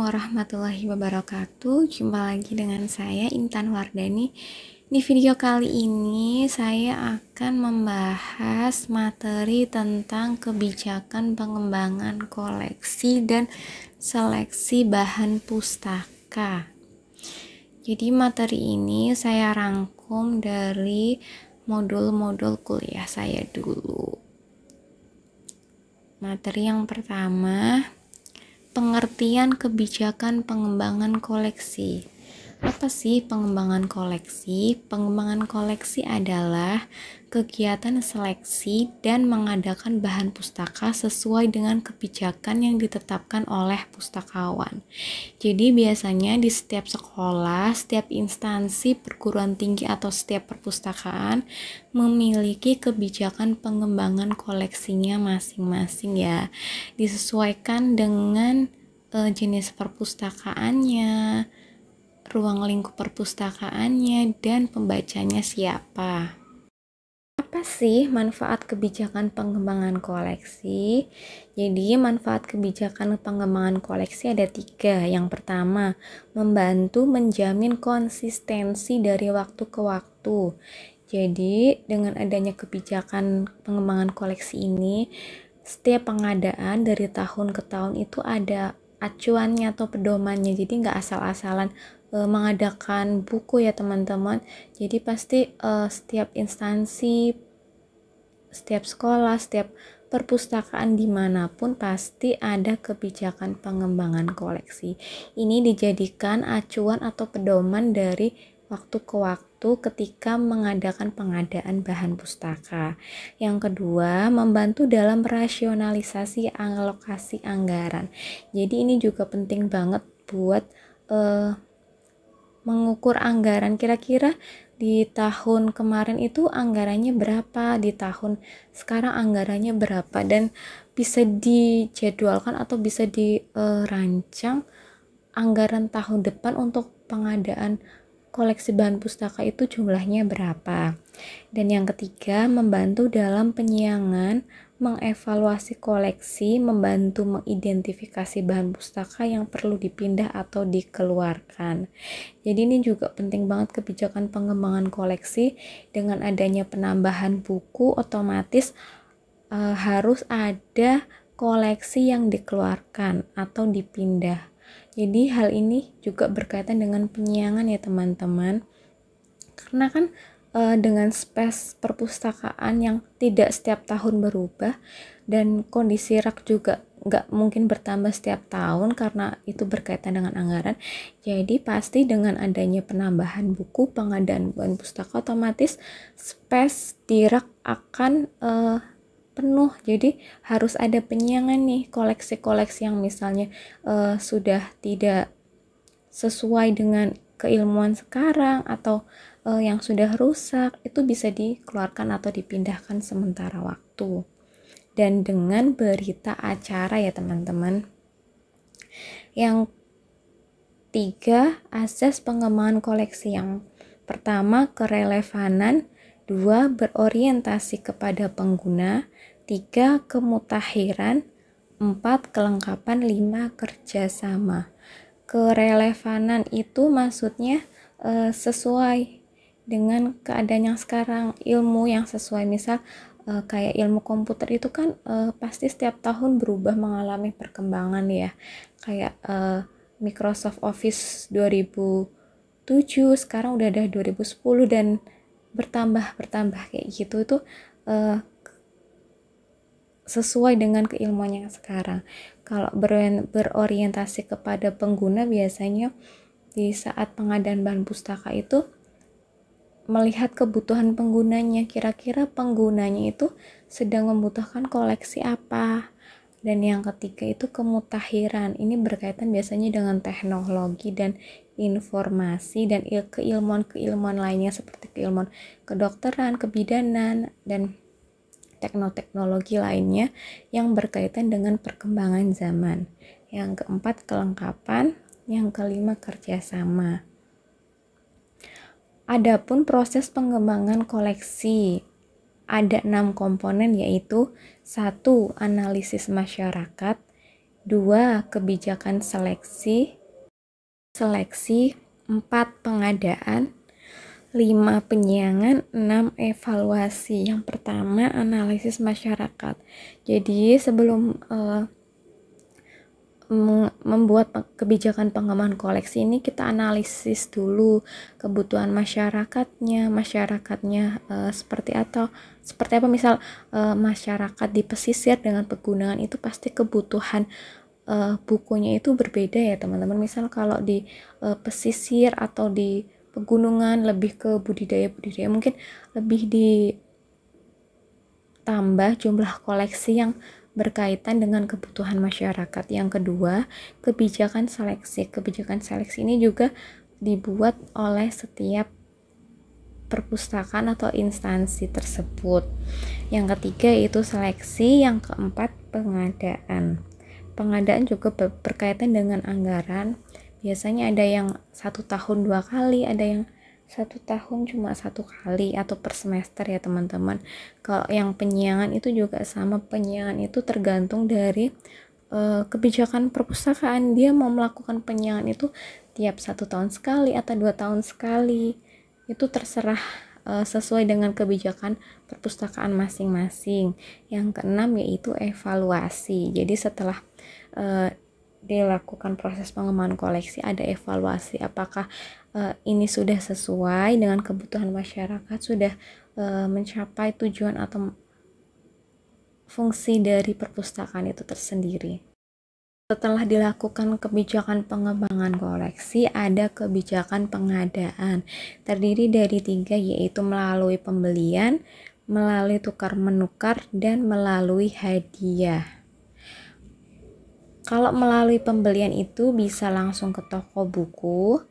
warahmatullahi wabarakatuh. Jumpa lagi dengan saya Intan Wardani. Di video kali ini saya akan membahas materi tentang kebijakan pengembangan koleksi dan seleksi bahan pustaka. Jadi materi ini saya rangkum dari modul-modul kuliah saya dulu. Materi yang pertama, pengertian kebijakan pengembangan koleksi. Apa sih pengembangan koleksi? Pengembangan koleksi adalah kegiatan seleksi dan mengadakan bahan pustaka sesuai dengan kebijakan yang ditetapkan oleh pustakawan. Jadi biasanya di setiap sekolah, setiap instansi perguruan tinggi atau setiap perpustakaan memiliki kebijakan pengembangan koleksinya masing-masing ya. Disesuaikan dengan jenis perpustakaannya, ruang lingkup perpustakaannya, dan pembacanya siapa. Apa sih manfaat kebijakan pengembangan koleksi? Jadi manfaat kebijakan pengembangan koleksi ada 3. Yang pertama, membantu menjamin konsistensi dari waktu ke waktu. Jadi dengan adanya kebijakan pengembangan koleksi ini, setiap pengadaan dari tahun ke tahun itu ada acuannya atau pedomannya, jadi nggak asal-asalan mengadakan buku ya teman-teman. Jadi pasti setiap instansi, setiap sekolah, setiap perpustakaan dimanapun pasti ada kebijakan pengembangan koleksi. Ini dijadikan acuan atau pedoman dari waktu ke waktu ketika mengadakan pengadaan bahan pustaka. Yang kedua, membantu dalam rasionalisasi alokasi anggaran. Jadi ini juga penting banget buat mengukur anggaran, kira-kira di tahun kemarin itu anggarannya berapa, di tahun sekarang anggarannya berapa, dan bisa dijadwalkan atau bisa dirancang anggaran tahun depan untuk pengadaan koleksi bahan pustaka itu jumlahnya berapa. Dan yang ketiga, membantu dalam penyiangan, mengevaluasi koleksi, membantu mengidentifikasi bahan pustaka yang perlu dipindah atau dikeluarkan. Jadi ini juga penting banget kebijakan pengembangan koleksi. Dengan adanya penambahan buku, otomatis harus ada koleksi yang dikeluarkan atau dipindah. Jadi hal ini juga berkaitan dengan penyiangan ya teman-teman. Karena kan dengan space perpustakaan yang tidak setiap tahun berubah dan kondisi rak juga nggak mungkin bertambah setiap tahun karena itu berkaitan dengan anggaran. Jadi pasti dengan adanya penambahan buku, pengadaan bahan pustaka, otomatis space di rak akan penuh. Jadi harus ada penyiangan nih koleksi-koleksi yang misalnya sudah tidak sesuai dengan keilmuan sekarang atau yang sudah rusak, itu bisa dikeluarkan atau dipindahkan sementara waktu. Dan dengan berita acara ya teman-teman. Yang 3, asas pengembangan koleksi. Yang pertama, kerelevanan. 2, berorientasi kepada pengguna. 3, kemutakhiran. 4, kelengkapan. 5, kerjasama. Kerelevanan itu maksudnya sesuai dengan keadaan yang sekarang, ilmu yang sesuai. Misal kayak ilmu komputer itu kan pasti setiap tahun berubah, mengalami perkembangan ya. Kayak Microsoft Office 2007 sekarang udah ada 2010 dan bertambah kayak gitu. Itu sesuai dengan keilmuan yang sekarang. Kalau berorientasi kepada pengguna, biasanya di saat pengadaan bahan pustaka itu melihat kebutuhan penggunanya, kira-kira penggunanya itu sedang membutuhkan koleksi apa. Dan yang ketiga itu kemutakhiran. Ini berkaitan biasanya dengan teknologi dan informasi dan keilmuan lainnya seperti keilmuan kedokteran, kebidanan, dan teknologi lainnya yang berkaitan dengan perkembangan zaman. Yang keempat, kelengkapan. Yang kelima, kerjasama. Adapun proses pengembangan koleksi ada 6 komponen, yaitu 1. Analisis masyarakat, 2. Kebijakan seleksi. 4. Pengadaan. 5. Penyiangan. 6. Evaluasi. Yang pertama, analisis masyarakat. Jadi sebelum membuat kebijakan pengembangan koleksi ini, kita analisis dulu kebutuhan masyarakatnya seperti apa. Misal masyarakat di pesisir dengan pegunungan itu pasti kebutuhan bukunya itu berbeda ya teman-teman. Misal kalau di pesisir atau di pegunungan lebih ke budidaya mungkin lebih ditambah jumlah koleksi yang berkaitan dengan kebutuhan masyarakat. Yang kedua, kebijakan seleksi. Kebijakan seleksi ini juga dibuat oleh setiap perpustakaan atau instansi tersebut. Yang ketiga itu seleksi. Yang keempat, pengadaan. Pengadaan juga berkaitan dengan anggaran. Biasanya ada yang 1 tahun 2 kali, ada yang 1 tahun cuma 1 kali atau per semester ya teman-teman. Kalau yang penyiangan itu juga sama. Penyiangan itu tergantung dari kebijakan perpustakaan. Dia mau melakukan penyiangan itu tiap 1 tahun sekali atau 2 tahun sekali. Itu terserah sesuai dengan kebijakan perpustakaan masing-masing. Yang keenam yaitu evaluasi. Jadi setelah dilakukan proses pengembangan koleksi, ada evaluasi apakah ini sudah sesuai dengan kebutuhan masyarakat, sudah mencapai tujuan atau fungsi dari perpustakaan itu tersendiri. Setelah dilakukan kebijakan pengembangan koleksi, ada kebijakan pengadaan. Terdiri dari 3, yaitu melalui pembelian, melalui tukar-menukar, dan melalui hadiah. Kalau melalui pembelian itu bisa langsung ke toko buku,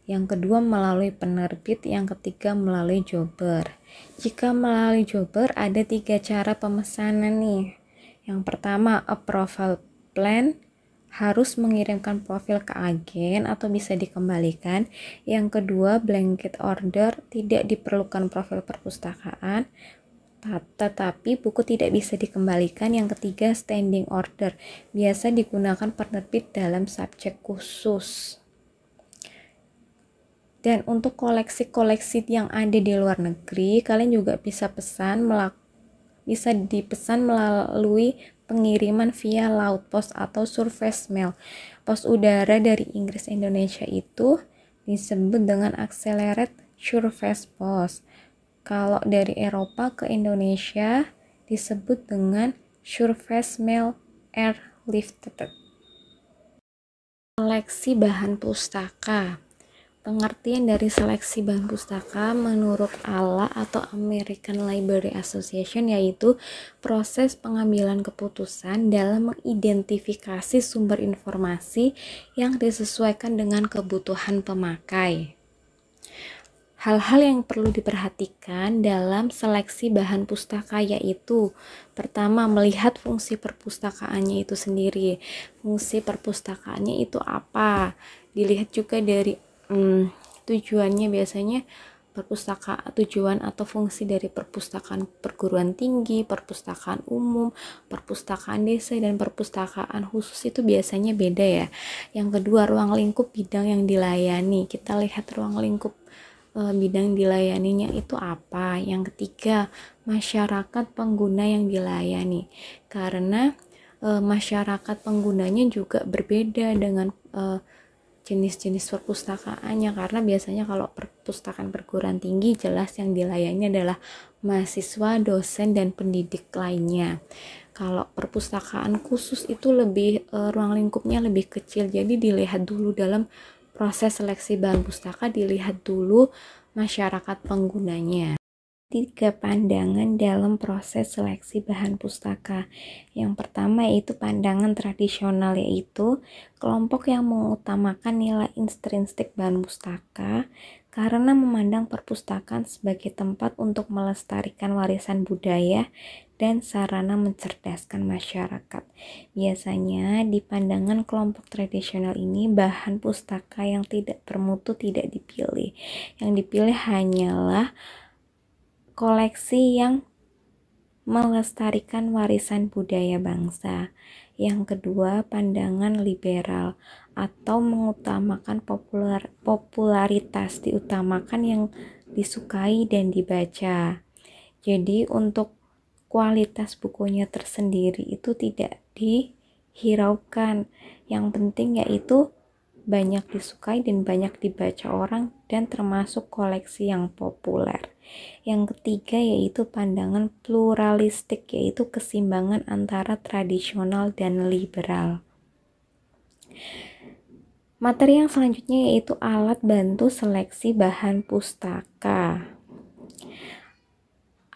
yang kedua melalui penerbit, yang ketiga melalui jobber. Jika melalui jobber ada 3 cara pemesanan nih. Yang pertama, approval plan, harus mengirimkan profil ke agen atau bisa dikembalikan. Yang kedua, blanket order, tidak diperlukan profil perpustakaan tetapi buku tidak bisa dikembalikan. Yang ketiga, standing order, biasa digunakan penerbit dalam subjek khusus. Dan untuk koleksi-koleksi yang ada di luar negeri, kalian juga bisa dipesan melalui pengiriman via laut pos atau surface mail. Pos udara dari Inggris Indonesia itu disebut dengan accelerated surface post. Kalau dari Eropa ke Indonesia disebut dengan surface mail airlifted. Seleksi bahan pustaka. Pengertian dari seleksi bahan pustaka menurut ALA atau American Library Association yaitu proses pengambilan keputusan dalam mengidentifikasi sumber informasi yang disesuaikan dengan kebutuhan pemakai. Hal-hal yang perlu diperhatikan dalam seleksi bahan pustaka yaitu pertama, melihat fungsi perpustakaannya itu sendiri. Fungsi perpustakaannya itu apa? Dilihat juga dari tujuannya. Biasanya tujuan atau fungsi dari perpustakaan perguruan tinggi, perpustakaan umum, perpustakaan desa, dan perpustakaan khusus itu biasanya beda ya. Yang kedua, ruang lingkup bidang yang dilayani. Kita lihat ruang lingkup bidang dilayaninya itu apa. Yang ketiga, masyarakat pengguna yang dilayani, karena masyarakat penggunanya juga berbeda dengan jenis-jenis perpustakaannya, karena biasanya kalau perpustakaan perguruan tinggi jelas yang dilayani adalah mahasiswa, dosen, dan pendidik lainnya. Kalau perpustakaan khusus itu lebih ruang lingkupnya lebih kecil, jadi dilihat dulu dalam proses seleksi bahan pustaka, dilihat dulu masyarakat penggunanya. 3 pandangan dalam proses seleksi bahan pustaka. Yang pertama yaitu pandangan tradisional, yaitu kelompok yang mengutamakan nilai intrinsik bahan pustaka karena memandang perpustakaan sebagai tempat untuk melestarikan warisan budaya dan sarana mencerdaskan masyarakat. Biasanya di pandangan kelompok tradisional ini bahan pustaka yang tidak bermutu tidak dipilih. Yang dipilih hanyalah koleksi yang melestarikan warisan budaya bangsa. Yang kedua, pandangan liberal atau mengutamakan popularitas, diutamakan yang disukai dan dibaca. Jadi untuk kualitas bukunya tersendiri itu tidak dihiraukan. Yang penting yaitu banyak disukai dan banyak dibaca orang dan termasuk koleksi yang populer. Yang ketiga yaitu pandangan pluralistik, yaitu keseimbangan antara tradisional dan liberal. Materi yang selanjutnya yaitu alat bantu seleksi bahan pustaka.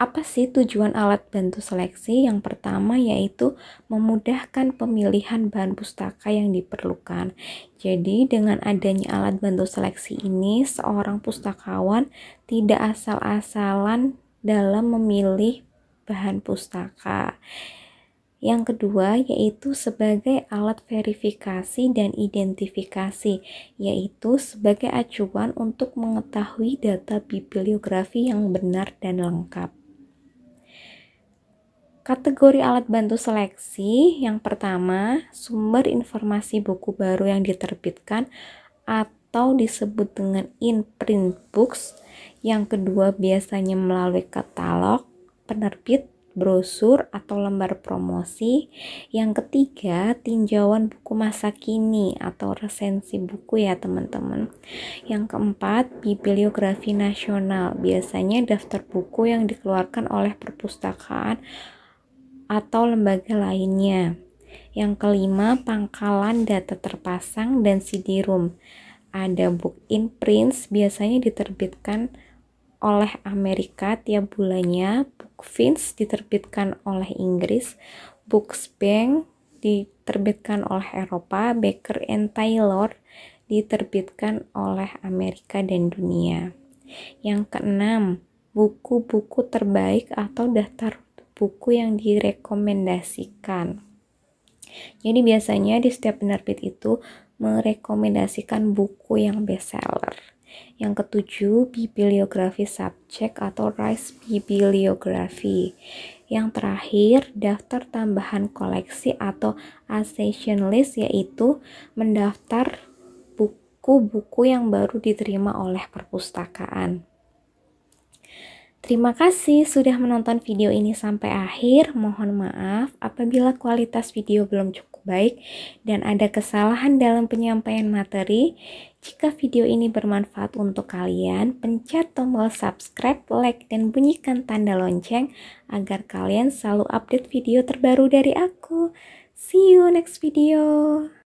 Apa sih tujuan alat bantu seleksi? Yang pertama yaitu memudahkan pemilihan bahan pustaka yang diperlukan. Jadi dengan adanya alat bantu seleksi ini, seorang pustakawan tidak asal-asalan dalam memilih bahan pustaka. Yang kedua yaitu sebagai alat verifikasi dan identifikasi, yaitu sebagai acuan untuk mengetahui data bibliografi yang benar dan lengkap. Kategori alat bantu seleksi yang pertama, sumber informasi buku baru yang diterbitkan atau disebut dengan in-print books. Yang kedua, biasanya melalui katalog, penerbit, brosur, atau lembar promosi. Yang ketiga, tinjauan buku masa kini atau resensi buku ya teman-teman. Yang keempat, bibliografi nasional, biasanya daftar buku yang dikeluarkan oleh perpustakaan atau lembaga lainnya. Yang kelima, pangkalan data terpasang dan CD-ROM. Ada book in prints, biasanya diterbitkan oleh Amerika tiap bulannya. Bookfins diterbitkan oleh Inggris. Booksbank diterbitkan oleh Eropa. Baker and Taylor diterbitkan oleh Amerika dan dunia. Yang keenam, buku-buku terbaik atau daftar buku yang direkomendasikan. Jadi biasanya di setiap penerbit itu merekomendasikan buku yang bestseller. Yang ketujuh, bibliografi subjek atau rights bibliografi. Yang terakhir, daftar tambahan koleksi atau accession list, yaitu mendaftar buku-buku yang baru diterima oleh perpustakaan. Terima kasih sudah menonton video ini sampai akhir. Mohon maaf apabila kualitas video belum cukup baik dan ada kesalahan dalam penyampaian materi. Jika video ini bermanfaat untuk kalian, pencet tombol subscribe, like, dan bunyikan tanda lonceng agar kalian selalu update video terbaru dari aku. See you next video.